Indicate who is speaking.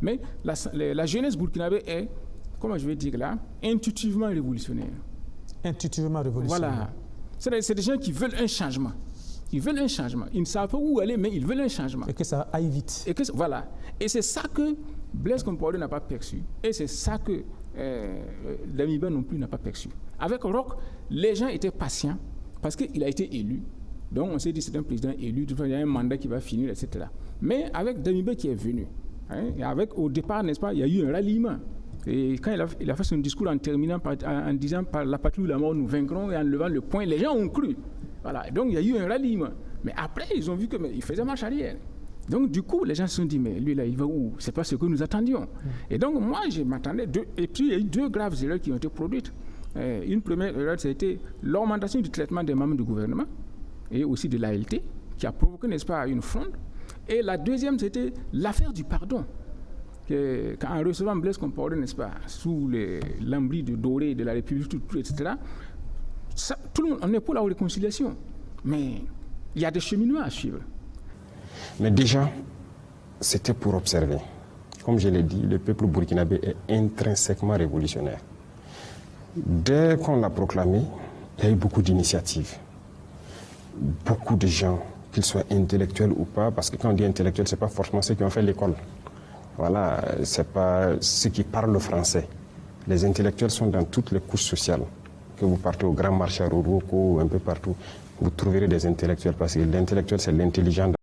Speaker 1: Mais la jeunesse burkinabé est, comment je vais dire là, intuitivement révolutionnaire.
Speaker 2: Intuitivement révolutionnaire.
Speaker 1: Voilà. C'est des gens qui veulent un changement. Ils veulent un changement. Ils ne savent pas où aller, mais ils veulent un changement.
Speaker 2: Et que ça aille vite.
Speaker 1: Voilà. Et c'est ça que Blaise Compaoré n'a pas perçu. Et c'est ça que Damiba non plus n'a pas perçu. Avec Roch, les gens étaient patients parce qu'il a été élu. Donc on s'est dit c'est un président élu, il y a un mandat qui va finir, etc. Mais avec Damiba qui est venu, et au départ, n'est-ce pas, il y a eu un ralliement. Et quand il a fait son discours en terminant en disant par la patrie ou la mort nous vaincrons et en levant le poing, les gens ont cru. Voilà. Donc il y a eu un ralliement. Mais après, ils ont vu qu'il faisait marche arrière. Donc du coup, les gens se sont dit, mais lui là, il va où? C'est pas ce que nous attendions. Et donc moi, je m'attendais. Et puis il y a eu deux graves erreurs qui ont été produites. Une première erreur, c'était l'augmentation du traitement des membres du gouvernement et aussi de l'ALT, qui a provoqué, n'est-ce pas, une fronde. Et la deuxième, c'était l'affaire du pardon. En recevant Blaise Compaoré, n'est-ce pas, sous l'ambris de doré de la République, etc., tout le monde, on est pour la réconciliation. Mais il y a des cheminements à suivre.
Speaker 3: Mais déjà, c'était pour observer. Comme je l'ai dit, le peuple burkinabé est intrinsèquement révolutionnaire. Dès qu'on l'a proclamé, il y a eu beaucoup d'initiatives. Beaucoup de gens, qu'ils soient intellectuels ou pas, parce que quand on dit intellectuel, ce n'est pas forcément ceux qui ont fait l'école. Voilà, ce n'est pas ceux qui parlent le français. Les intellectuels sont dans toutes les couches sociales. Que vous partez au Grand Marché à Roroko ou un peu partout, vous trouverez des intellectuels parce que l'intellectuel, c'est l'intelligent.